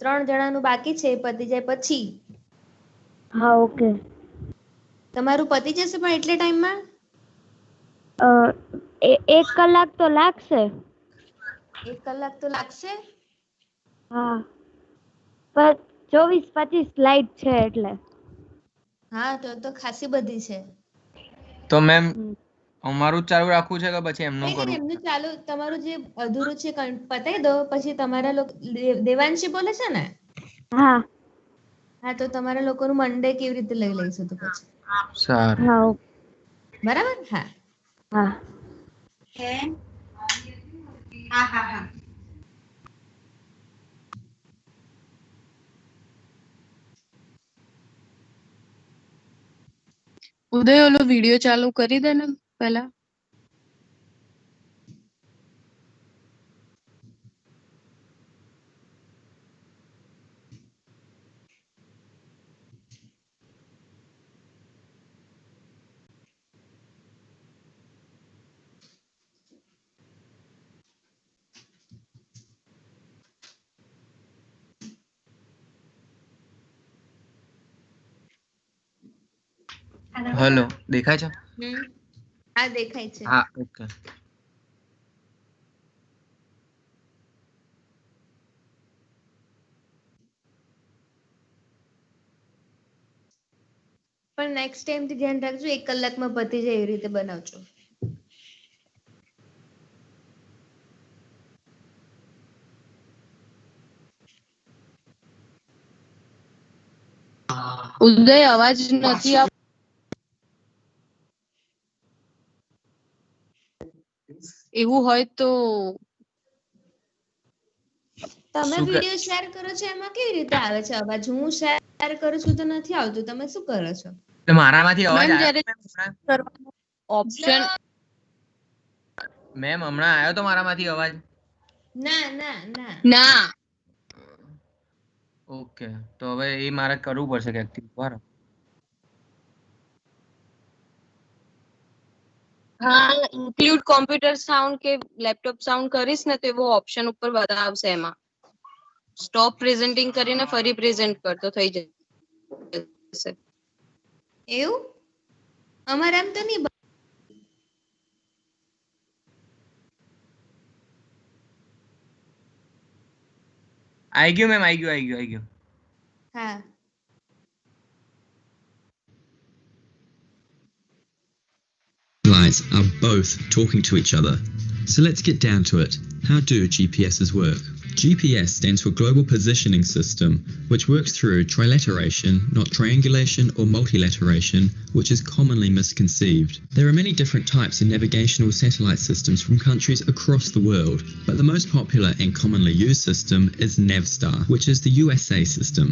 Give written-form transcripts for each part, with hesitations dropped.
3 જણાનું બાકી છે, પતી જાય પછી. હા ઓકે. તમારું પતી જશે પણ એટલે ટાઈમમાં? 1 કલાક તો લાગશે. 1 કલાક તો લાગશે? હા, પણ 24-25 સ્લાઇડ છે એટલે. હા, તો ખાસી બધી છે. તો મેમ અમારું જ ચાલુ રાખવું છે કે પછી એમનું નહીં, કરવું? એમનું ચાલુ, તમારું જે અધૂરું છે પતાઈ દો, પછી તમારા લોકો દેવાંશી બોલે છે ને? હા. હા, તો તમારા લોકોનું મંડે કેવી રીતે લઈ લઈશું તો પછી. સારું. હા બરાબર? હા. હા. હા. ઉદય ઓલો વિડિયો ચાલુ કરી દે ને પહેલા. હેલો, દેખાય છે? હા, દેખાય છે. હા, ઓકે. પણ નેક્સ્ટ ટાઈમથી ધ્યાન રાખજો, 1 કલાકમાં પતી જાય એવી રીતે બનાવજો. ઉદય અવાજ નથી આવતો. એવું હોય તો તમે શું કે વિડિયો શેર કરો છો એમાં કેવી રીતે આવે છે અવાજ? હું શેર કરું છું તો નથી આવતું. તમે શું કરો છો? મારામાંથી અવાજ મેમ આવ્યો જ્યારે કરવાનો ઓપ્શન મેમ હમણાં આવ્યો તો મારામાંથી અવાજ? ના. ઓકે, તો હવે એ મારે કરવું પડશે કે એક્ટિવ. બરાબર. હા, ઇન્ક્લુડ કોમ્પ્યુટર સાઉન્ડ કે લેપટોપ સાઉન્ડ કરીશ ને તો એવો ઓપ્શન ઉપર બતાવશે એમાં. સ્ટોપ પ્રેઝન્ટિંગ કરીને ફરી પ્રેઝન્ટ કરતો થઈ જશે. એવું? અમારે એમ તો નહીં. આવી ગયું મેમ, આવી ગયું. હા. Satellites are both talking to each other. So let's get down to it. How do GPSs work? GPS stands for Global Positioning System, which works through trilateration, not triangulation or multilateration, which is commonly misconceived. There are many different types of navigational satellite systems from countries across the world, but the most popular and commonly used system is Navstar, which is the USA system.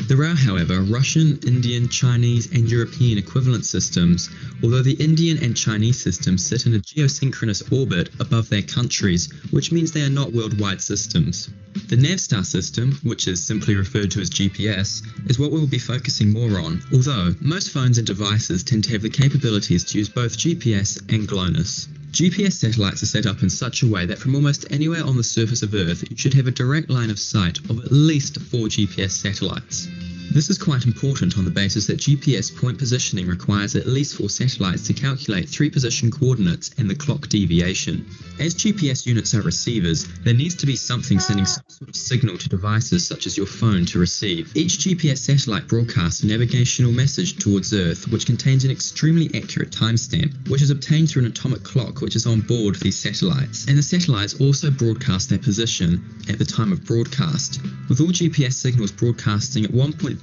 There are, however, Russian, Indian, Chinese and European equivalent systems, although the Indian and Chinese systems sit in a geosynchronous orbit above their countries, which means they are not worldwide systems. The Navstar system, which is simply referred to as GPS, is what we will be focusing more on, although most phones and devices tend to have the capabilities to use both GPS and GLONASS. GPS satellites are set up in such a way that from almost anywhere on the surface of Earth, you should have a direct line of sight of at least 4 GPS satellites. This is quite important on the basis that GPS point positioning requires at least 4 satellites to calculate 3 position coordinates and the clock deviation. As GPS units are receivers, there needs to be something sending some sort of signal to devices such as your phone to receive. Each GPS satellite broadcasts a navigational message towards Earth which contains an extremely accurate timestamp, which is obtained through an atomic clock which is on board these satellites. And the satellites also broadcast their position at the time of broadcast, with all GPS signals broadcasting at 1.5752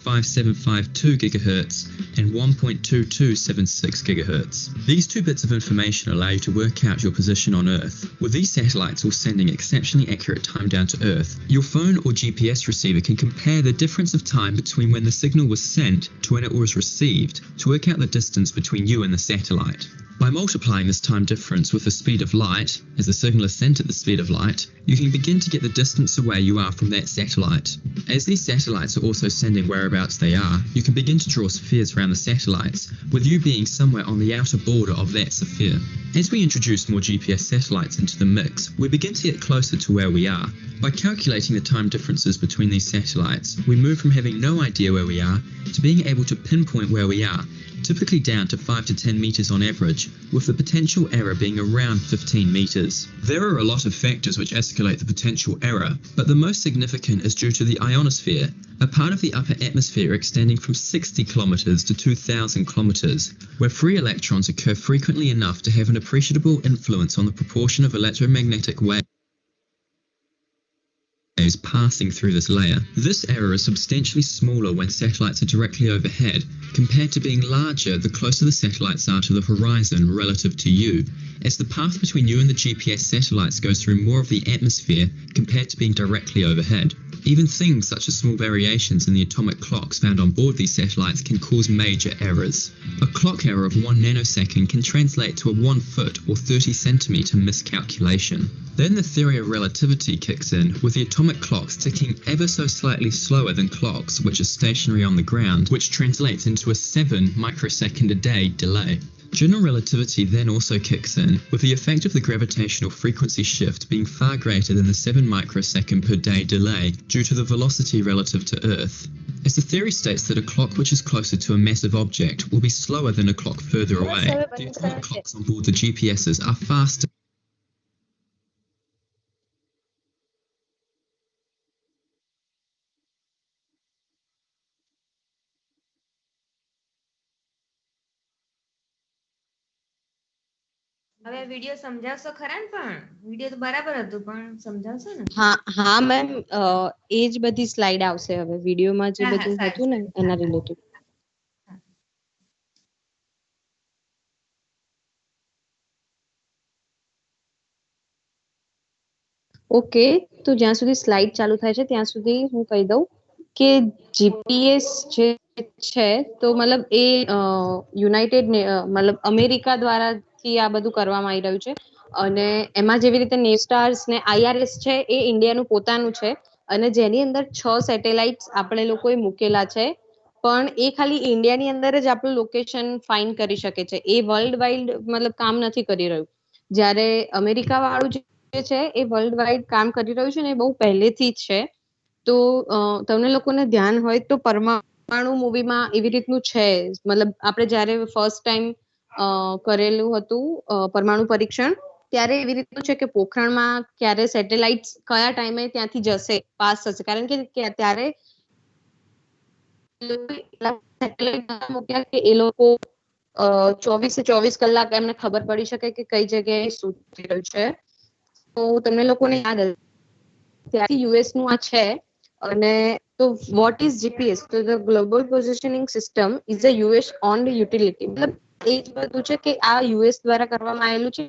GHz and 1.2276 GHz. These 2 bits of information allow you to work out your position on Earth. With these satellites all sending exceptionally accurate time down to Earth, your phone or GPS receiver can compare the difference of time between when the signal was sent to when it was received to work out the distance between you and the satellite. By multiplying this time difference with the speed of light, as the signal is sent at the speed of light, you can begin to get the distance away you are from that satellite. As these satellites are also sending whereabouts they are, you can begin to draw spheres around the satellites, with you being somewhere on the outer border of that sphere. As we introduce more GPS satellites into the mix, we begin to get closer to where we are. By calculating the time differences between these satellites, we move from having no idea where we are to being able to pinpoint where we are, typically down to 5 to 10 meters on average, with the potential error being around 15 meters. There are a lot of factors which escalate the potential error, but the most significant is due to the ionosphere, a part of the upper atmosphere extending from 60 kilometers to 2,000 kilometers, where free electrons occur frequently enough to have an appreciable influence on the proportion of electromagnetic waves passing through this layer. This error is substantially smaller when satellites are directly overhead, compared to being larger the closer the satellites are to the horizon relative to you, as the path between you and the GPS satellites goes through more of the atmosphere compared to being directly overhead. Even things such as small variations in the atomic clocks found on board these satellites can cause major errors. A clock error of 1 nanosecond can translate to a 1 foot or 30 centimeter miscalculation. Then the theory of relativity kicks in, with the atomic clocks ticking ever so slightly slower than clocks which are stationary on the ground, which translates into a 7 microsecond a day delay. General relativity then also kicks in, with the effect of the gravitational frequency shift being far greater than the 7 microsecond per day delay due to the velocity relative to Earth. As the theory states that a clock which is closer to a massive object will be slower than a clock further away, the atomic clocks on board the GPSs are faster. હવે video સમજાવશો ખરા ને? પણ video તો બરાબર હતું, પણ સમજાવશો ને? હા મેમ, એ જ બધી સ્લાઇડ આવશે હવે વિડીયોમાં જે હા, હા, બધું સારું, હતું ને સારું. એના રિલેટેડ. ઓકે, તો જ્યાં સુધી સ્લાઇડ ચાલુ થાય છે ત્યાં સુધી હું કહી દઉં કે જીપીએસ જે છે તો મતલબ એ યુનાઇટેડ મતલબ અમેરિકા દ્વારાથી આ બધું કરવામાં આવી રહ્યું છે. અને એમાં જેવી રીતે નેવસ્ટાર્સ ને આઈઆરએસ છે એ ઇન્ડિયાનું પોતાનું છે, અને જેની અંદર 6 સેટેલાઇટ્સ આપણે લોકોએ મૂકેલા છે. પણ એ ખાલી ઇન્ડિયાની અંદર જ આપણું લોકેશન ફાઇન્ડ કરી શકે છે, એ વર્લ્ડ વાઇડ મતલબ કામ નથી કરી રહ્યું. જ્યારે અમેરિકા વાળું જે છે એ વર્લ્ડ વાઇડ કામ કરી રહ્યું છે ને એ બહુ પહેલેથી જ છે. તો તમને લોકોને ધ્યાન હોય તો પરમાણુ મૂવીમાં એવી રીતનું છે, મતલબ આપણે જ્યારે ફર્સ્ટ ટાઈમ કરેલું હતું પરમાણુ પરીક્ષણ, ત્યારે એવી રીતનું છે કે પોખરણમાં ક્યારે સેટેલાઇટ્સ કયા ટાઈમે ત્યાંથી જશે, પાસ થશે, કારણ કે ત્યારે સેટેલાઇટ મૂક્યા કે એ લોકો 24 કલાક એમને ખબર પડી શકે કે કઈ જગ્યાએ શું થઈ રહ્યું છે. તો તમને લોકોને યાદ હશે ત્યાંથી યુએસ નું આ છે. અને તો વોટ ઇઝ જીપીએસ? તો the global positioning system is a US on utility. મતલબ એ જ બધું છે કે આ યુએસ દ્વારા કરવામાં આવેલું છે,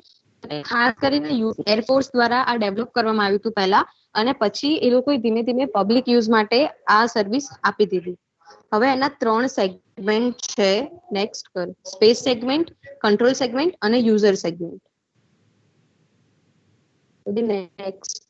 ખાસ કરીને એરફોર્સ દ્વારા આ ડેવલપ કરવામાં આવ્યું હતું પહેલા, અને પછી એ લોકોએ ધીમે ધીમે પબ્લિક યુઝ માટે આ સર્વિસ આપી દીધી. હવે એના 3 સેગમેન્ટ છે. નેક્સ્ટ કર. સ્પેસ સેગમેન્ટ, કંટ્રોલ સેગમેન્ટ અને યુઝર સેગમેન્ટ. નેક્સ્ટ.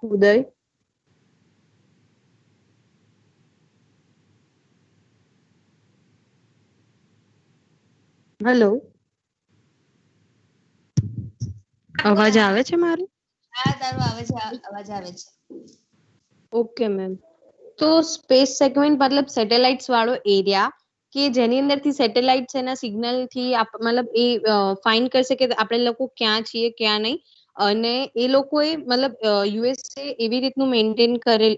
ઉદય, હેલો, અવાજ આવે છે મારો? હા, તારો અવાજ આવે છે. Okay ma'am. તો સ્પેસ સેગમેન્ટ મતલબ સેટેલાઇટ્સ વાળો એરિયા કે જેની અંદરથી સેટેલાઇટ્સ એના સિગ્નલ થી મતલબ એ ફાઇન્ડ કરશે કે આપણે લોકો ક્યાં છીએ ક્યાં નહીં. અને એ લોકોએ મતલબ યુએસએ એવી રીતનું મેન્ટેન કરેલ,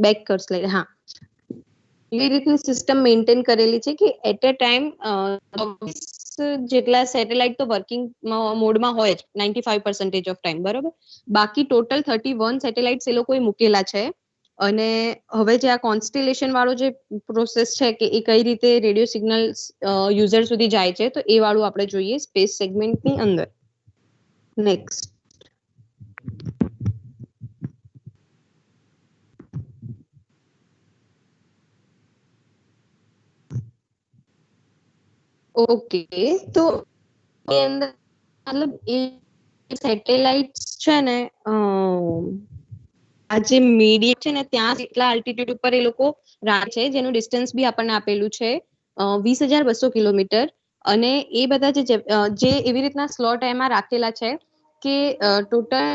બેક કર્સ લઈ, હા, એવી રીતની સિસ્ટમ મેન્ટેન કરેલી છે કે એટ અ ટાઈમ 24 જેટલા સેટેલાઇટ તો વર્કિંગ મોડમાં હોય જ 95% ઓફ ટાઈમ, બરોબર. બાકી ટોટલ 31 સેટેલાઇટ્સ એ લોકોએ મૂકેલા છે. અને હવે જે આ કોન્સ્ટેલેશન વાળો જે પ્રોસેસ છે કે એ કઈ રીતે રેડિયો સિગ્નલ યુઝર સુધી જાય છે, તો એ વાળું આપણે જોઈએ સ્પેસ સેગમેન્ટની અંદર. નેક્સ્ટ. ઓકે, તો એ અંદર મતલબ એ સેટેલાઇટ્સ છે ને આ જે મીડિયમ છે ને ત્યાં એટલા આલ્ટિટ્યુડ ઉપર એ લોકો રાખે છે, જેનું ડિસ્ટન્સ બી આપણને આપેલું છે 20,200 કિલોમીટર. અને એ બધા જે એવી રીતના સ્લોટ એમાં રાખેલા છે કે ટોટલ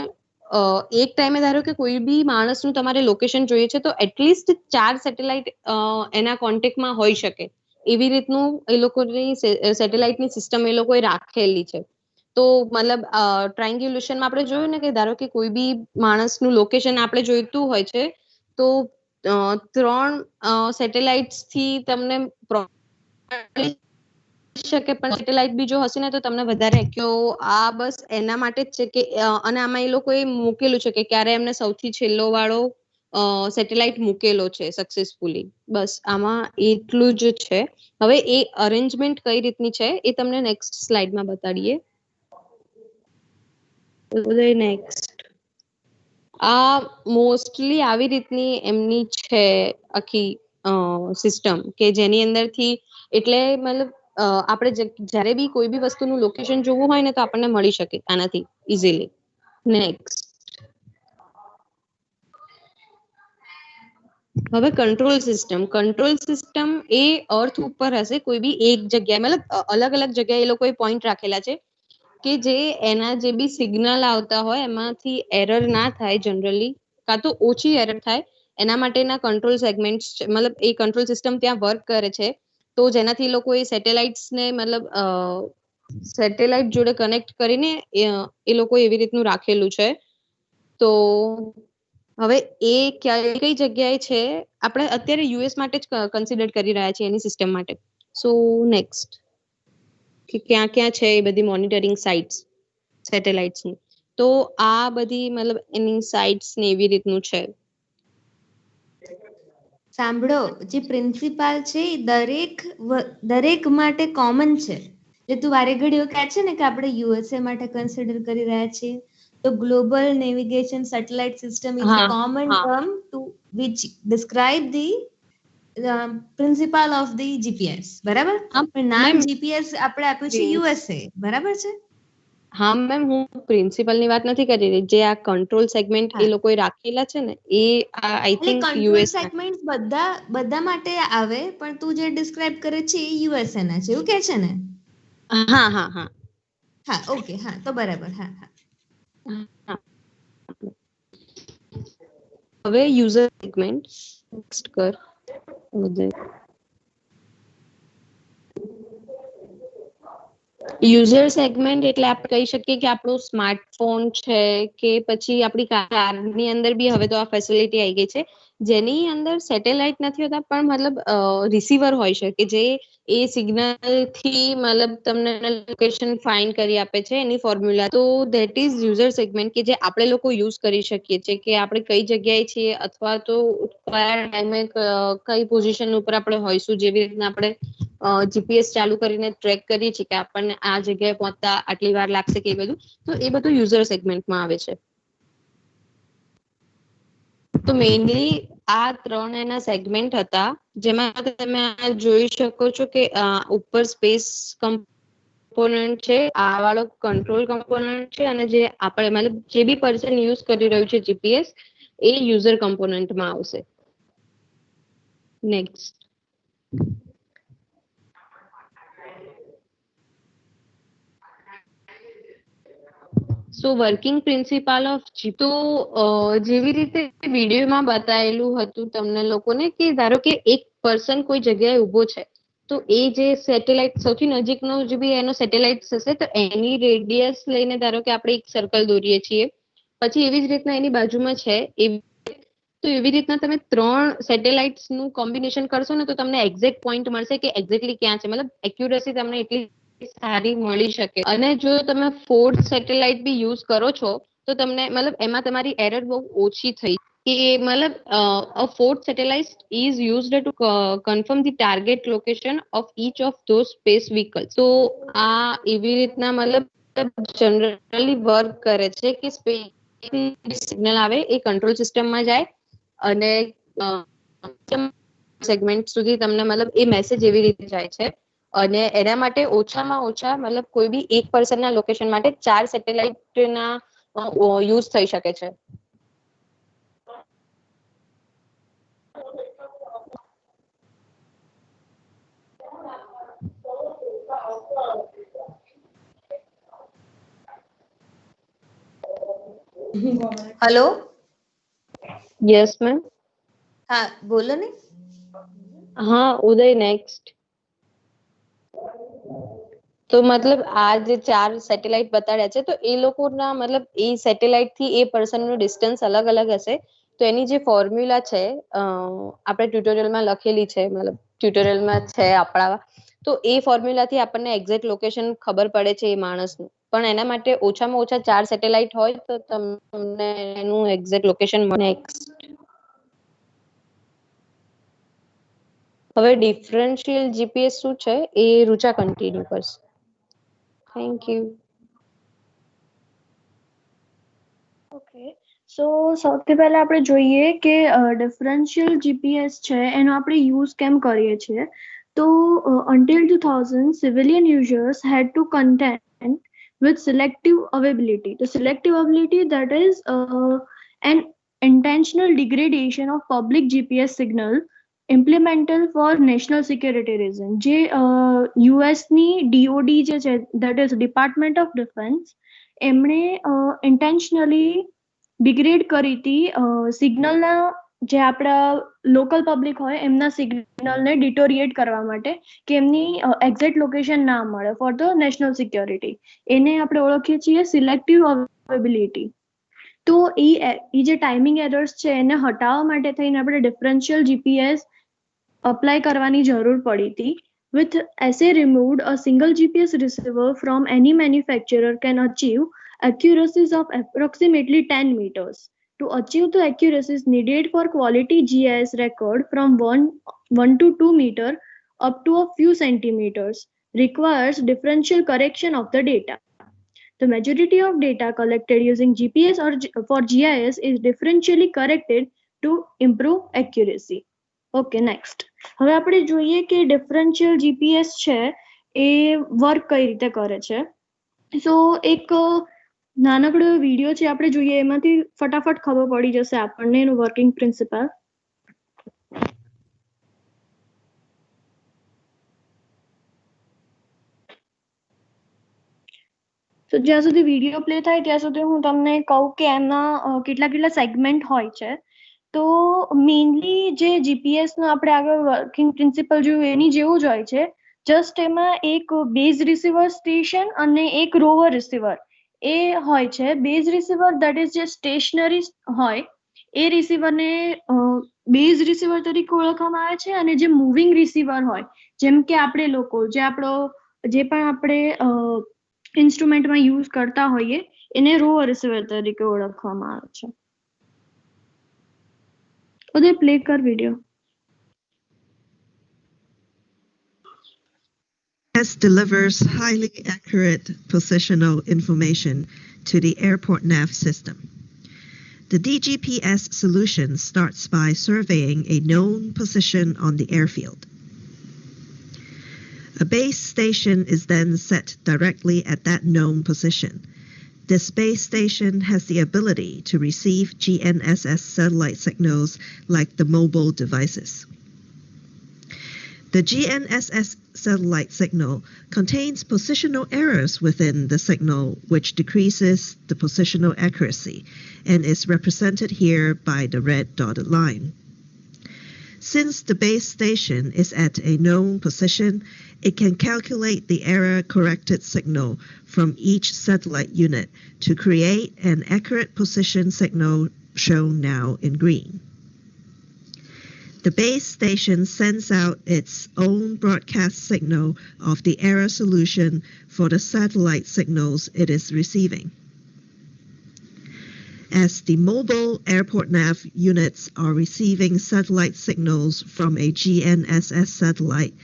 એક ટાઈમે ધારો કે કોઈ બી માણસનું તમારે લોકેશન જોઈએ છે તો એટલીસ્ટ 4 સેટેલાઇટ એના કોન્ટેક્ટમાં હોઈ શકે, એવી રીતનું એ લોકોની સેટેલાઇટની સિસ્ટમ એ લોકોએ રાખેલી છે. તો મતલબ ટ્રાયંગ્યુલેશનમાં આપણે જોયું ને કે ધારો કે કોઈ બી માણસનું લોકેશન આપણે જોઈતું હોય છે તો 3 સેટેલાઇટ્સ થી તમને શકે, પણ સેટેલાઇટ બી જો હશે ને તો તમને વધારે આ બસ એના માટે જ છે કે અને આમાં એ લોકોએ મૂકેલું છે કે ક્યારે એમને સૌથી છેલ્લો વાળો સેટેલાઇટ મૂકેલો છે સક્સેસફુલી. બસ આમાં એટલું જ છે. હવે એ અરેન્જમેન્ટ કઈ રીતની છે એ તમને નેક્સ્ટ સ્લાઇડમાં બતાડીએ. નેક્સ્ટ આ મોસ્ટલી આવી રીતની એમની છે આખી સિસ્ટમ કે જેની અંદરથી એટલે મતલબ આપણે જ્યારે બી કોઈ બી વસ્તુનું લોકેશન જોવું હોય ને તો આપણને મળી શકે આનાથી ઇઝીલી. નેક્સ્ટ હવે કંટ્રોલ સિસ્ટમ એ અર્થ ઉપર હશે, કોઈ બી એક જગ્યાએ મતલબ અલગ અલગ જગ્યાએ એ લોકોએ પોઈન્ટ રાખેલા છે કે જે એના જે બી સિગ્નલ આવતા હોય એમાંથી એરર ના થાય જનરલી, કાં તો ઓછી એરર થાય એના માટેના કંટ્રોલ સેગમેન્ટ મતલબ એ કંટ્રોલ સિસ્ટમ ત્યાં વર્ક કરે છે. તો જેનાથી લોકો એ સેટેલાઇટ્સને મતલબ સેટેલાઇટ જોડે કનેક્ટ કરીને એ લોકો એવી રીતનું રાખેલું છે. તો હવે એ કઈ જગ્યાએ છે, આપણે અત્યારે યુએસ માટે જ કન્સિડર કરી રહ્યા છીએ એની સિસ્ટમ માટે. સો નેક્સ્ટ કે ક્યાં ક્યાં છે એ બધી મોનિટરિંગ સાઇટ્સ સેટેલાઇટ્સની. તો આ બધી મતલબ એની સાઇટ્સ ને એવી રીતનું છે. સાંભળો, જે પ્રિન્સિપાલ છે એ દરેક માટે કોમન છે. જે તું વારે ઘડીઓ કહે છે ને કે આપણે યુએસએ માટે કન્સિડર કરી રહ્યા છીએ, તો global navigation satellite system is the common term two which describe the principal of the GPS. બરાબર? પણ નામ જીપીએસ આપણે આપ્યું છે યુએસએ. બરાબર છે? હા મેમ, હું પ્રિન્સિપલની વાત નથી કરી રહી, જે આ કંટ્રોલ સેગમેન્ટ એ લોકોએ રાખેલા છે ને એ આઈ થિંક કંટ્રોલ સેગમેન્ટ બધા માટે આવે, પણ તું જે ડિસ્ક્રાઇબ કરે છે એ યુએસએ ના છે, એવું કે છે ને? હા હા હા હા, ઓકે, હા, તો બરાબર. હા હા. હવે યુઝર સેગમેન્ટ નેક્સ્ટ કર. યુઝર સેગમેન્ટ એટલે આપણે કહી શકીએ કે આપણો સ્માર્ટફોન છે કે પછી આપણી કારની અંદર બી હવે તો આ ફેસિલિટી આવી ગઈ છે, જેની અંદર સેટેલાઇટ નથી હોતા પણ મતલબ રિસીવર હોય છે કે જે એ સિગ્નલ થી મતલબ તમને લોકેશન ફાઇન્ડ કરી આપે છે એની ફોર્મ્યુલા. તો ધેટ ઇઝ યુઝર સેગમેન્ટ કે જે આપણે લોકો યુઝ કરી શકીએ છીએ કે આપણે કઈ જગ્યાએ છીએ અથવા તો કયા ટાઈમે કઈ પોઝિશન ઉપર આપણે હોઈશું. જેવી રીતના આપણે જીપીએસ ચાલુ કરીને ટ્રેક કરીએ છીએ કે આપણને આ જગ્યાએ પહોંચતા આટલી વાર લાગશે કે બધું, તો એ બધું યુઝર સેગમેન્ટમાં આવે છે. તો મેઇનલી આ 3 એના સેગમેન્ટ હતા, જેમાં તમે જોઈ શકો છો કે ઉપર સ્પેસ કમ્પોનન્ટ છે, આ વાળો કંટ્રોલ કમ્પોનન્ટ છે, અને જે આપણે મતલબ જે બી પર્સન યુઝ કરી રહ્યું છે જીપીએસ એ યુઝર કમ્પોનન્ટમાં આવશે. Next so working principal of jeep. તો જેવી રીતે વિડીયોમાં બતાવેલું હતું તમને લોકોને કે ધારો કે એક પર્સન કોઈ જગ્યાએ ઉભો છે, તો એ જે સેટેલાઇટ સૌથી નજીકનો જે બી એનો સેટેલાઇટ હશે તો એની રેડિયસ લઈને ધારો કે આપણે એક સર્કલ દોરીએ છીએ, પછી એવી જ રીતના એની બાજુમાં છે તો એવી રીતના તમે 3 સેટેલાઇટ્સ નું કોમ્બિનેશન કરશો ને તો તમને એક્ઝેક્ટ પોઈન્ટ મળશે કે એક્ઝેક્ટલી ક્યાં છે, મતલબ એક્યુરેસી તમને એટલી સારી મળી શકે. અને જો તમે 4th સેટેલાઇટ બી યુઝ કરો છો તો તમને મતલબ એમાં તમારી એરર બહુ ઓછી થઈ કે મતલબ a 4th satellite is used to confirm the target location of each of those space vehicles. તો આ એવી રીતના મતલબ જનરલી વર્ક કરે છે કે સ્પેસ સિગ્નલ આવે એ કંટ્રોલ સિસ્ટમમાં જાય અને સેગમેન્ટ સુધી તમને મતલબ એ મેસેજ એવી રીતે જાય છે. અને એના માટે ઓછામાં ઓછા મતલબ કોઈ બી એક પર્સનના લોકેશન માટે 4 સેટેલાઇટના યુઝ થઈ શકે છે. Hello, yes ma'am. હા બોલો ને. હા ઉદય, નેક્સ્ટ. તો મતલબ આ જે 4 સેટેલાઇટ બતાડ્યા છે તો એ લોકોના મતલબ એ સેટેલાઇટ થી એ પર્સનનું ડિસ્ટન્સ અલગ અલગ હશે. તો એની જે ફોર્મ્યુલા છે આપણે ટ્યુટોરિયલમાં લખેલી છે, મતલબ ટ્યુટોરિયલમાં છે આપણા, તો એ ફોર્મ્યુલાથી આપણને એક્ઝેક્ટ લોકેશન ખબર પડે છે એ માણસનું. પણ એના માટે ઓછામાં ઓછા 4 સેટેલાઇટ હોય તો તમને એનું એક્ઝેક્ટ લોકેશન મળે. હવે ડિફરન્શિયલ જીપીએસ શું છે એ રુચા કન્ટિન્યુ કરશે. Thank you. ઓકે, સો સૌથી પહેલા આપણે જોઈએ કે ડિફરન્શિયલ જીપીએસ છે એનો આપણે યુઝ કેમ કરીએ છીએ. તો until 2000 civilian users had to contend with selective availability. The selective availability, that is an intentional degradation of public GPS signal implemental for national security reason. જે US ની DOD જે છે, that is Department of Defense, એમણે intentionally degrade કરી હતી સિગ્નલના, જે આપણા લોકલ પબ્લિક હોય એમના સિગ્નલને ડિટોરિએટ કરવા માટે, કે એમની એક્ઝેક્ટ લોકેશન ના મળે ફોર ધ નેશનલ સિક્યોરિટી. એને આપણે ઓળખીએ છીએ સિલેક્ટિવ અવેબિલિટી. તો એ જે ટાઈમિંગ એરર્સ છે એને હટાવવા માટે થઈને આપણે ડિફરન્શિયલ જીપીએસ અપ્લાય કરવાની જરૂર પડી હતી. With SA removed, a single GPS receiver from any manufacturer can achieve accuracies of approximately 10 meters. To achieve the accuracies needed for quality GIS record from 1 to 2 meter up to a few centimeters requires differential correction of the data. The majority of data collected using GPS or for GIS is differentially corrected to improve accuracy. Okay, next. હવે આપણે જોઈએ કે differential GPS છે એ work કઈ રીતે કરે છે. સો એક નાનકડો વિડીયો છે, આપણે જોઈએ, એમાંથી ફટાફટ ખબર પડી જશે આપણને એનું વર્કિંગ પ્રિન્સિપલ. તો જ્યાં સુધી વિડીયો પ્લે થાય ત્યાં સુધી હું તમને કહું કે એમના કેટલા કેટલા સેગમેન્ટ હોય છે. તો મેઇનલી જે જીપીએસનું આપણે આગળ વર્કિંગ પ્રિન્સિપલ જોયું એની જેવું જ હોય છે. જસ્ટ એમાં એક બેઝ રિસીવર સ્ટેશન અને એક રોવર રિસીવર એ હોય છે. બેઝ રિસીવર દેટ ઇઝ જે સ્ટેશનરી હોય એ રિસીવરને બેઝ રિસીવર તરીકે ઓળખવામાં આવે છે. અને જે મૂવિંગ રિસીવર હોય, જેમ કે આપણે લોકો જે પણ આપણે ઇન્સ્ટ્રુમેન્ટમાં યુઝ કરતા હોઈએ એને રોવર રિસીવર તરીકે ઓળખવામાં આવે છે. ઉદય, પ્લે કર video. GPS delivers highly accurate positional information to the airport nav system. The DGPS solution starts by surveying a known position on the airfield. A base station is then set directly at that known position. This base station has the ability to receive GNSS satellite signals like the mobile devices. The GNSS satellite signal contains positional errors within the signal, which decreases the positional accuracy and is represented here by the red dotted line. Since the base station is at a known position, it can calculate the error-corrected signal from each satellite unit to create an accurate position signal shown now in green. The base station sends out its own broadcast signal of the error solution for the satellite signals it is receiving. As the mobile airport nav units are receiving satellite signals from a GNSS satellite,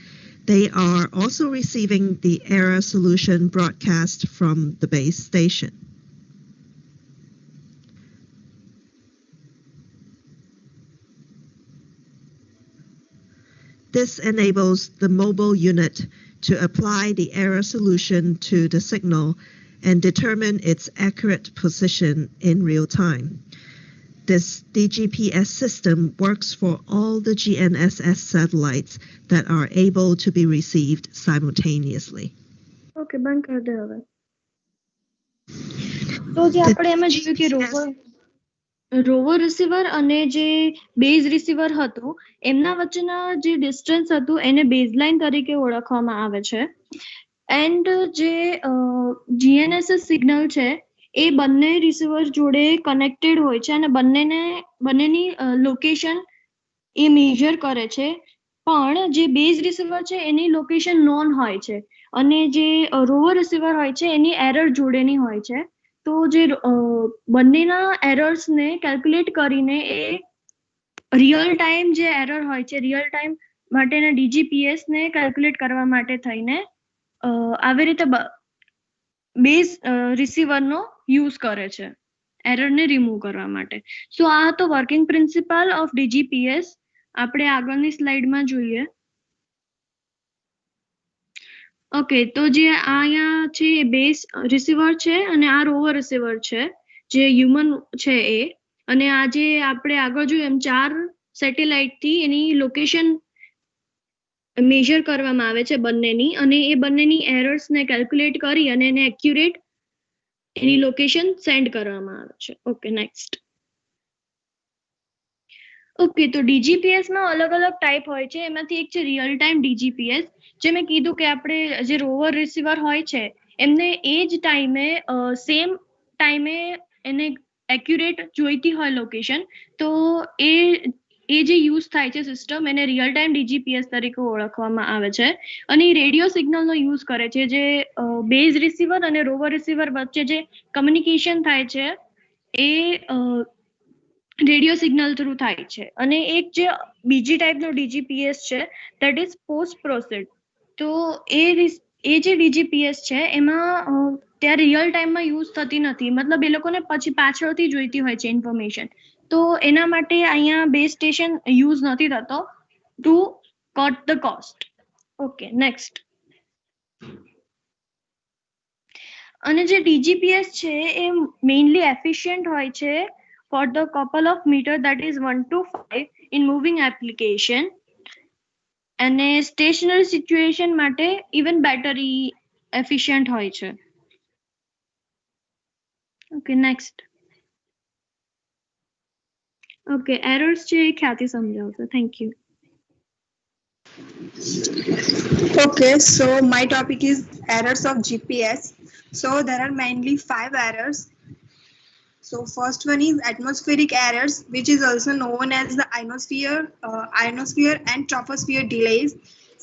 they are also receiving the error solution broadcast from the base station. This enables the mobile unit to apply the error solution to the signal and determine its accurate position in real time. This DGPS system works for all the GNSS satellites that are able to be received simultaneously. Okay, બંધ કરી દે હવે. તો જે આપણે એમાં જોયું કે rover receiver અને જે બેઝ રિસીવર હતું એમના વચ્ચેના જે ડિસ્ટન્સ હતું એને બેઝલાઇન તરીકે ઓળખવામાં આવે છે. એન્ડ જે જીએનએસએસ સિગ્નલ છે એ બંને રિસીવર જોડે કનેક્ટેડ હોય છે અને બંનેની લોકેશન એ મેજર કરે છે. પણ જે બેઝ રિસીવર છે એની લોકેશન નોન હોય છે અને જે રોવર રિસીવર હોય છે એની એરર જોડેની હોય છે. તો જે બંનેના એરર્સને કેલ્ક્યુલેટ કરીને એ રિયલ ટાઈમ જે એરર હોય છે રિયલ ટાઈમ માટેના ડીજીપીએસ ને કેલ્ક્યુલેટ કરવા માટે થઈને આવી રીતે બેઝ રિસીવરનો યુઝ કરે છે એરરને રિમૂવ કરવા માટે. સો આ હતો વર્કિંગ પ્રિન્સિપલ ઓફ ડીજીપીએસ. આપણે આગળની સ્લાઇડમાં જોઈએ. ઓકે, તો જે અહીંયા છે એ બેઝ રિસીવર છે અને આ રોવર રિસીવર છે જે હ્યુમન છે એ. અને આ જે આપણે આગળ જોયું એમ 4 સેટેલાઇટથી એની લોકેશન મેજર કરવામાં આવે છે બંનેની અને એ બંનેની એરર્સને કેલ્ક્યુલેટ કરી અને એને એક્યુરેટ એની લોકેશન સેન્ડ કરવામાં આવે છે. Okay, next. ઓકે, તો ડીજીપીએસમાં અલગ અલગ ટાઈપ હોય છે. એમાંથી એક છે રિયલ ટાઈમ ડીજીપીએસ. જે મેં કીધું કે આપણે જે રોવર રિસીવર હોય છે એમને એ જ ટાઈમે સેમ ટાઈમે એને એક્યુરેટ જોઈતી હોય લોકેશન, તો એ જે યુઝ થાય છે સિસ્ટમ એને રિયલ ટાઈમ ડીજીપીએસ તરીકે ઓળખવામાં આવે છે. અને એ રેડિયો સિગ્નલનો યુઝ કરે છે જે બેઝ રિસીવર અને રોવર રિસીવર વચ્ચે જે કમ્યુનિકેશન થાય છે એ રેડિયો સિગ્નલ થ્રુ થાય છે. અને એક જે બીજી ટાઈપનો ડીજીપીએસ છે દેટ ઇઝ પોસ્ટ પ્રોસેડ. તો એ જે ડીજીપીએસ છે એમાં ત્યાં રિયલ ટાઈમમાં યુઝ થતી નથી, મતલબ એ લોકોને પછી પાછળથી જોઈતી હોય છે ઇન્ફોર્મેશન. તો એના માટે અહીંયા બેઝ સ્ટેશન યુઝ નથી થતો to cut the cost. Okay, next. અને જે ડીજીપીએસ છે એ મેઇનલી એફિશિયન્ટ હોય છે for the couple of meter that is 1 to 5 in moving application. અને સ્ટેશનરી સિચ્યુએશન માટે ઇવન બેટરી એફિશિયન્ટ હોય છે. Okay, next. ઓકે, એરર્સ છે એ ખ્યાતિ સમજાવશે. Thank you. Okay, so my topic is errors of GPS. So there are mainly 5 errors. So first one is atmospheric errors, which is also known as the ionosphere and troposphere delays.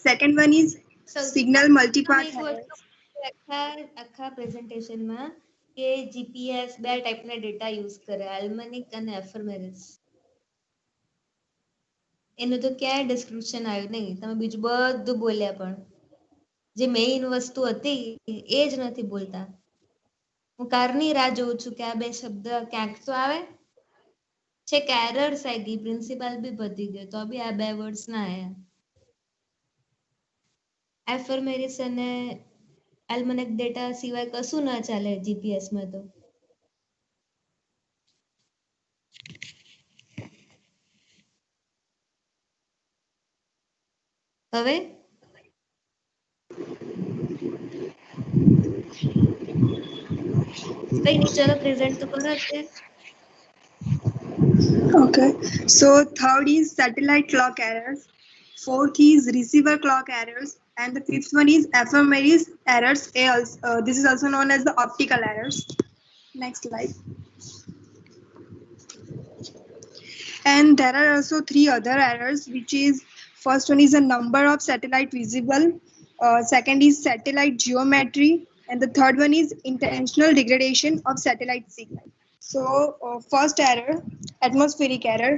Second one is signal multipath errors. આખા પ્રેઝન્ટેશનમાં કે GPS 2 ટાઈપના data use કરે, આલ્મનિક અને એફેમેરિસ. એનું તો ક્યાંય description આવ્યું નહીં. તમે બીજું બધું બોલ્યા પણ જે મેઇન વસ્તુ હતી એ જ નથી બોલતા. હું કારની રાહ જોઉં છું કે આ 2 શબ્દ ક્યાંક તો આવે છે. કે એરર્સ આવી ગઈ, પ્રિન્સિપાલ બી વધી ગયો, તો બી આ 2 વર્ડ્સ ના આવ્યા. એફેમેરિસ અને આલ્મનિક ડેટા સિવાય કશું ના ચાલે જીપીએસ માં. તો હવે ચલો પ્રેઝન્ટ તો કરો અત્યારે. Okay, so third is satellite clock errors. Fourth is receiver clock errors, and the fifth one is ephemeris errors. This is also known as the optical errors. Next slide. And there are also 3 other errors, which is first one is the number of satellite visible, second is satellite geometry, and the third one is intentional degradation of satellite signal. So first error, atmospheric error.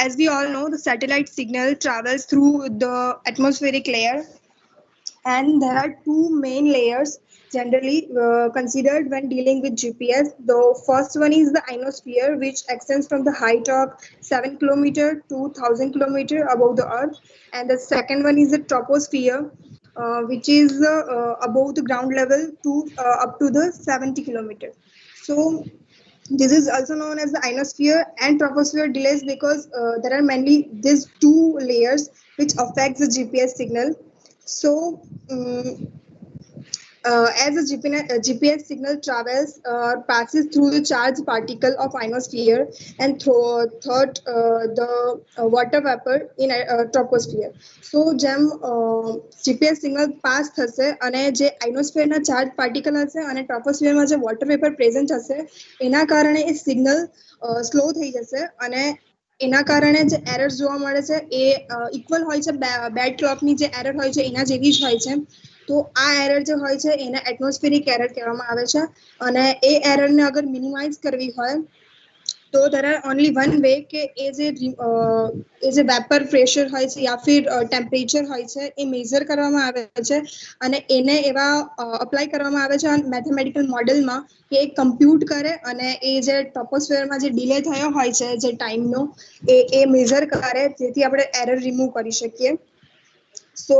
As we all know, the satellite signal travels through the atmospheric layer, and there are 2 main layers generally considered when dealing with GPS. The first one is the ionosphere, which extends from the height of 7 km to 1000 km above the earth, and the second one is the troposphere, which is above the ground level to up to the 70 kilometer. So this is also known as the ionosphere and troposphere delays because there are mainly these two layers which affects the GPS signal. So as a GPS signal travels passes through the charged particle of ionosphere and through the water vapor in troposphere. So જેમ GPS signal pass થશે અને જે આઇનોસ્ફિયરના charge particle હશે અને ટ્રોપોસ્ફિયરમાં જે water vapour present હશે એના કારણે એ સિગ્નલ સ્લો થઈ જશે અને એના કારણે જે એરર્સ જોવા મળે છે એ ઇક્વલ હોય છે બેડ ક્લોકની જે એરર હોય છે એના જેવી જ હોય છે. તો આ એરર જે હોય છે એને એટમોસ્ફિયરિક એરર કહેવામાં આવે છે અને એ એરરને અગર મિનિમાઇઝ કરવી હોય તો there are only one way કે એ જે વેપર પ્રેશર હોય છે યા ફિર ટેમ્પરેચર હોય છે એ મેઝર કરવામાં આવે છે અને એને એવા અપ્લાય કરવામાં આવે છે મેથેમેટિકલ મોડેલમાં કે એ કમ્પ્યુટ કરે અને એ જે ટ્રોપોસ્ફિયરમાં જે ડિલે થયો હોય છે જે ટાઈમનો એ મેઝર કરે જેથી આપણે એરર રિમૂવ કરી શકીએ. સો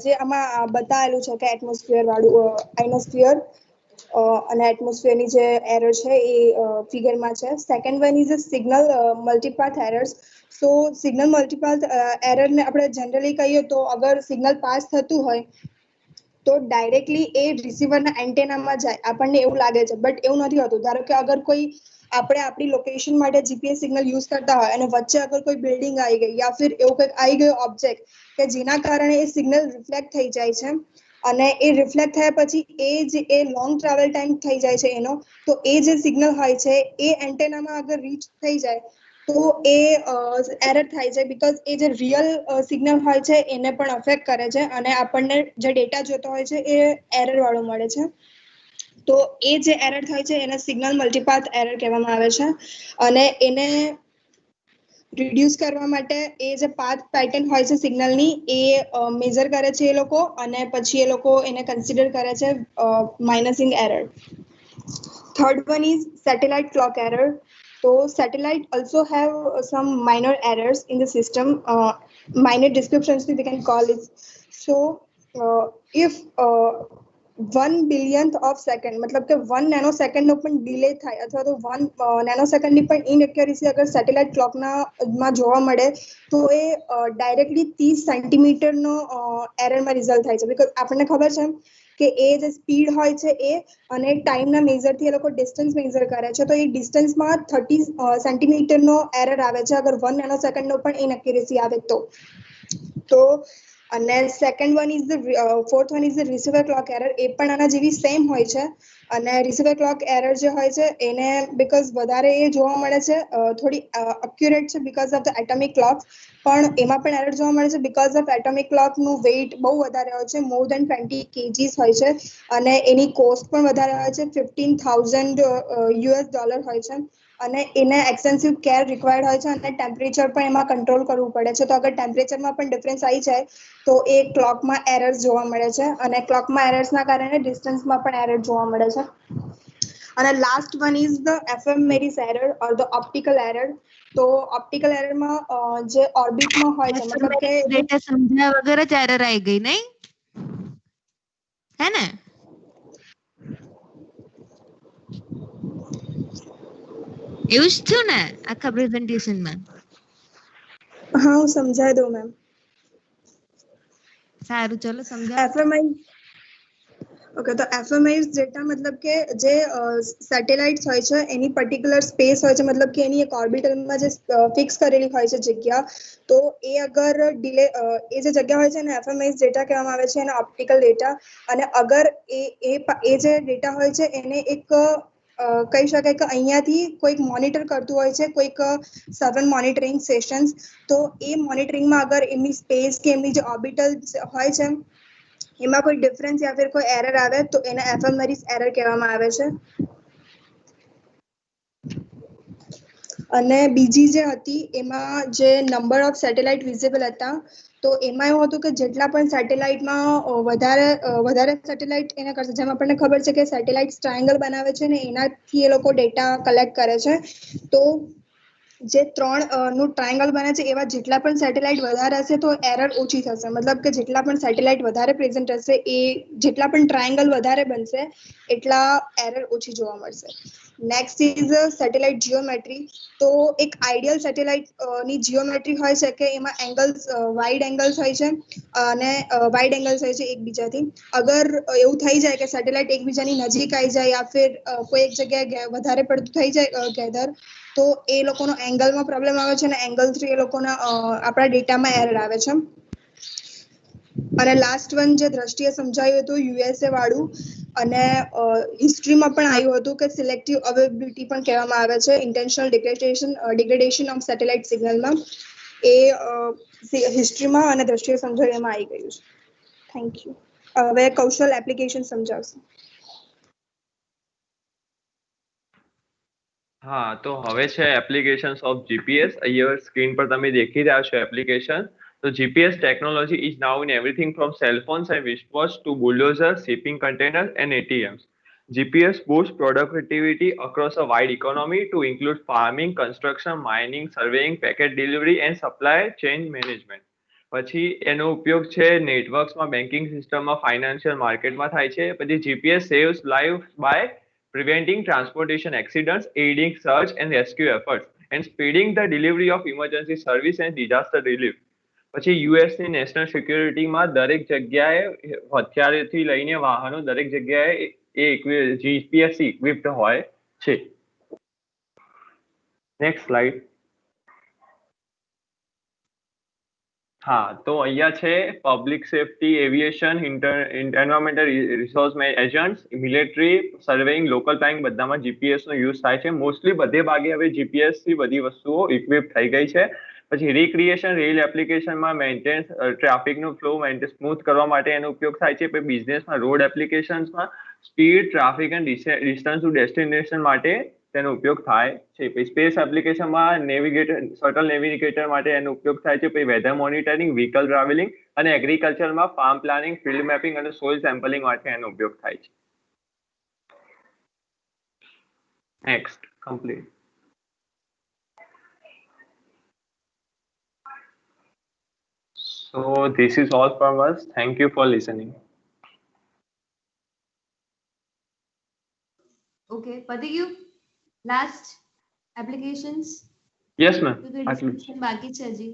જે આમાં બતાવેલું છે કે એટમોસ્ફિયર વાળું આઇનોસ્ફિયર અને એટમોસ્ફિયરની જે એરર છે એ ફિગરમાં છે. Second one is a signal multipath errors. So signal multipath એરરને આપણે જનરલી કહીએ તો અગર સિગ્નલ પાસ થતું હોય તો ડાયરેક્ટલી એ રિસીવરના એન્ટેનામાં જાય આપણને એવું લાગે છે બટ એવું નથી હોતું. ધારો કે અગર કોઈ આપણે આપણી લોકેશન માટે જીપીએસ સિગ્નલ યુઝ કરતા હોય અને વચ્ચે અગર કોઈ બિલ્ડિંગ આવી ગઈ યા ફિર એવું કંઈક આવી ગયો ઓબ્જેક્ટ કે જેના કારણે એ સિગ્નલ રિફ્લેક્ટ થઈ જાય છે અને એ રિફ્લેક્ટ થયા પછી એ લોંગ ટ્રાવેલ ટાઈમ થઈ જાય છે એનો તો એ જે સિગ્નલ હોય છે એ એન્ટેનામાં અગર રીચ થઈ જાય તો એ એરર થાય છે બીકોઝ એ જે રિયલ સિગ્નલ હોય છે એને પણ અફેક્ટ કરે છે અને આપણને જે ડેટા જોતો હોય છે એ એરર વાળો મળે છે. તો એ જે એરર થાય છે એને સિગ્નલ મલ્ટીપાથ એરર કહેવામાં આવે છે અને એને રિડ્યુસ કરવા માટે એ જે પાથ પેટર્ન હોય છે સિગ્નલની એ મેઝર કરે છે એ લોકો અને પછી એ લોકો એને કન્સિડર કરે છે minusing error. Third one is satellite clock error. So satellite also have some minor errors in the system, minor descriptions we can call it. So if 1 billionth of second मतलब કે 1 nanosecond નો પણ delay થાય અથવા તો 1 nanosecond ની પણ inaccuracy અગર satellite ક્લોકમાં જોવા મળે તો એ ડાયરેક્ટલી 30 સેન્ટીમીટરનો એરરમાં રિઝલ્ટ થાય છે બીકોઝ આપણને ખબર છે કે એ જે સ્પીડ હોય છે એ અને ટાઈમના મેઝરથી એ લોકો ડિસ્ટન્સ મેઝર કરે છે તો એ ડિસ્ટન્સમાં 30 સેન્ટીમીટરનો એરર આવે છે અગર 1 nanosecond નો પણ ઇનએક્યુરસી આવે તો અને second one is the fourth one is the receiver clock error. એ પણ આના જેવી સેમ હોય છે અને રિસીવર ક્લોક એરર જે હોય છે એને બીકોઝ વધારે એ જોવા મળે છે થોડી અક્યુરેટ છે because of the atomic clock પણ એમાં પણ એરર જોવા મળે છે બીકોઝ ઓફ એટોમિક ક્લોકનું વેઇટ બહુ વધારે હોય છે મોર દેન 20 kgs હોય છે અને એની કોસ્ટ પણ વધારે હોય છે $15,000 હોય છે અને એને એક્સટેન્સિવ કેર રિક્વાયર્ડ હોય છે અને ટેમ્પરેચર પણ એમાં કંટ્રોલ કરવું પડે છે. તો અગર ટેમ્પરેચરમાં પણ ડિફરન્સ આવી જાય તો એ ક્લોકમાં એરર્સ જોવા મળે છે અને ક્લોકમાં એરર્સના કારણે ડિસ્ટન્સમાં પણ એરર જોવા મળે છે. અને last one is the ephemeris error or the optical error. તો ઓપ્ટિકલ એરરમાં જે ઓર્બિટમાં હોય છે મતલબ કે ડેટા સમજ્યા વગર જ એરર આવી ગઈ નહીં હે ને? એવું જ થયું ને આખા પ્રેઝન્ટેશનમાં? હા હું સમજાવી દઉં મેમ. સારું ચલો સમજાવો. એફએમઆઈ ઓકે તો એફએમઆઈ ડેટા મતલબ કે જે સેટેલાઇટ્સ હોય છે એની પર્ટિક્યુલર સ્પેસ હોય છે મતલબ કે એની એક ઓર્બિટલમાં જે ફિક્સ કરેલી હોય છે જગ્યા તો એ અગર ડિલે એ જે જગ્યા હોય છે એને એફએમઆઈ ડેટા કહેવામાં આવે છે એને ઓપ્ટિકલ ડેટા અને અગર એ જે ડેટા હોય છે એને એક કહી શકાય કે અહીંયાથી કોઈક મોનિટર કરતું હોય છે કોઈક સર્વર મોનિટરિંગ સેશન્સ તો એ મોનિટરિંગમાં અગર એમની સ્પેસ કે એમની જે ઓર્બિટલ હોય છે એમાં કોઈ ડિફરન્સ યા ફિર કોઈ એરર આવે તો એને એફએમમેરિસ એરર કહેવામાં આવે છે. અને બીજી જે હતી એમાં જે નંબર ઓફ સેટેલાઇટ વિઝિબલ હતા તો એમાં એવું હતું કે જેટલા પણ સેટેલાઇટમાં વધારે સેટેલાઇટ એને કરશે જેમ આપણને ખબર છે કે સેટેલાઇટ ટ્રાયેંગલ બનાવે છે ને એનાથી એ લોકો ડેટા કલેક્ટ કરે છે તો જે 3 નું ટ્રાયંગલ બને છે એવા જેટલા પણ સેટેલાઇટ વધારે હશે તો એરર ઓછી થશે, મતલબ કે જેટલા પણ સેટેલાઇટ વધારે પ્રેઝન્ટ હશે એ જેટલા પણ ટ્રાયંગલ વધારે બનશે એટલા એરર ઓછી જોવા મળશે. Next is satellite geometry. તો એક આઈડિયલ સેટેલાઇટ ની જીઓમેટ્રી હોય છે કે એમાં એંગલ્સ વાઇડ એંગલ્સ હોય છે અને વાઇડ એંગલ્સ હોય છે એકબીજાથી. અગર એવું થઈ જાય કે સેટેલાઇટ એકબીજાની નજીક આવી જાય યા ફિર કોઈ એક જગ્યાએ વધારે પડતું થઈ જાય ગેધર, તો એ લોકોનો એંગલમાં પ્રોબ્લેમ આવે છે અને એંગલ થ્રી એ લોકોના આપણા ડેટામાં એરર આવે છે. અને લાસ્ટ વન જે દ્રષ્ટિએ સમજાયું હતું યુએસએ વાળું, અને હિસ્ટ્રીમાં પણ આવ્યું હતું કે સિલેક્ટિવ અવેબિલિટી પણ કહેવામાં આવે છે ઇન્ટેન્શનલ ડિગ્રેડેશન ઓફ સેટેલાઇટ સિગ્નલમાં. એ હિસ્ટ્રીમાં અને દ્રષ્ટિએ સમજાયું એમાં આવી ગયું છે. Thank you. હવે કૌશલ એપ્લિકેશન સમજાવશે. હા, તો હવે છે એપ્લિકેશન્સ ઓફ જીપીએસ. અહીંયા સ્ક્રીન પર તમે દેખી રહ્યા છો application. So GPS technology is now in everything from cell phones and wristwatch to bulldozers, shipping containers and ATMs. GPS boosts productivity across a wide economy to include farming, construction, mining, surveying, packet delivery and supply chain management. પછી એનો ઉપયોગ છે નેટવર્ક્સમાં, banking સિસ્ટમમાં, financial માર્કેટમાં થાય છે. પછી GPS saves life by preventing transportation accidents, aiding search and rescue efforts, and speeding the delivery of emergency service and disaster relief. પછી યુએસની નેશનલ સિક્યુરિટીમાં દરેક જગ્યાએ હથિયારથી લઈને વાહનો દરેક જગ્યાએ એ જીપીએસ ઇક્વિપ્ડ હોય છે. Next slide. હા, તો અહીંયા છે public safety, aviation, environmental resource agents, military, સર્વેઇંગ, local planning બધામાં જીપીએસ નો યુઝ થાય છે. મોસ્ટલી બધે ભાગે હવે જીપીએસ થી બધી વસ્તુઓ ઇક્વિપ થઈ ગઈ છે. પછી રિક્રિએશન, રેલ એપ્લિકેશનમાં મેન્ટેન ટ્રાફિકનું ફ્લો સ્મૂથ કરવા માટે એનો ઉપયોગ થાય છે. પછી બિઝનેસમાં, રોડ એપ્લિકેશન્સમાં speed, traffic and distance to destination માટે તેનો ઉપયોગ થાય છે. પછી સ્પેસ એપ્લિકેશનમાં શટલ નેવિગેટર માટે એનો ઉપયોગ થાય છે. પછી વેધર મોનિટરિંગ, વ્હીકલ ટ્રાવેલિંગ અને એગ્રીકલ્ચરમાં ફાર્મ પ્લાનિંગ, ફિલ્ડ મેપિંગ અને સોઇલ સેમ્પલિંગ માટે એનો ઉપયોગ થાય છે. Next complete. So this is all from us. Thank you for listening. Okay, પતી ગયું? Last applications? Yes ma'am. તો ડિસ્કશન બાકી છે હજી.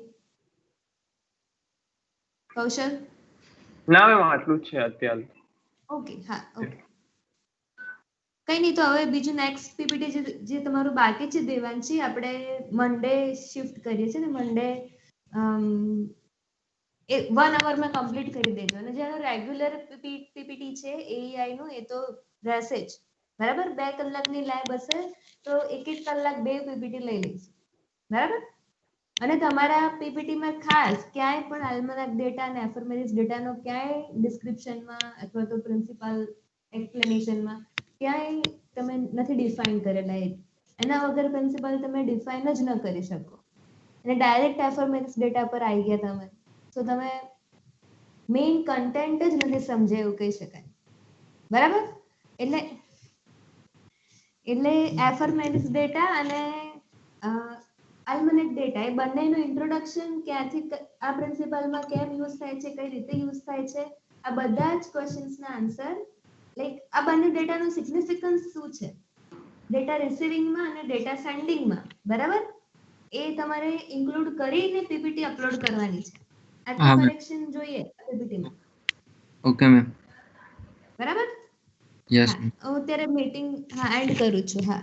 કૌશલ? ના મેમ, આટલું જ છે અત્યારે. ઓકે, હા, ઓકે. કઈ નહીં, તો હવે બીજું નેક્સ્ટ પીપીટી જે તમારું બાકી છે દેવાંશી, આપણે મંડે શિફ્ટ કરીએ છીએ ને મંડે 1 અવરમાં કમ્પ્લીટ કરી દેજો. અને જેનો રેગ્યુલર પીપીટી છે એઆઈ નું, એ તો રહેશે જ, બરાબર. 2 કલાકની લેબ હશે તો 1 કલાક 2 પીપીટી લઈ લઈશું, બરાબર. અને તમારા પીપીટીમાં ખાસ ક્યાંય પણ આલ્મનાક ડેટા અને એફર્મેરિસ ડેટાનો ક્યાંય ડિસ્ક્રિપ્શનમાં અથવા તો પ્રિન્સિપાલ એક્સપ્લેનેશનમાં ક્યાંય તમે નથી ડિફાઇન કરેલા. એના વગર પ્રિન્સિપાલ તમે ડિફાઇન જ ન કરી શકો અને ડાયરેક્ટ એફર્મેરિસ ડેટા પર આવી ગયા તમે, તો તમે મેઇન કન્ટેન્ટ જ નથી સમજે એવું કહી શકાય, બરાબર. એટલે એફર્મેરિસ ડેટા અને આલ્મનેક ડેટા એ બંનેનું ઇન્ટ્રોડક્શન, ક્યાંથી આ પ્રિન્સિપલમાં કેમ યુઝ થાય છે, કઈ રીતે યુઝ થાય છે, આ બધા જ ક્વેશ્ચન્સના આન્સર, લાઈક આ બંને ડેટાનું સિગ્નિફિકન્સ શું છે ડેટા રિસીવિંગમાં અને ડેટા સેન્ડિંગમાં, બરાબર. એ તમારે ઇન્ક્લુડ કરીને પીપીટી અપલોડ કરવાની છે. આટલું કરેક્શન જોઈએ પીપીટીમાં. ઓકે મેમ, બરાબર. યસ. હું અત્યારે મીટિંગ એન્ડ કરું છું. હા.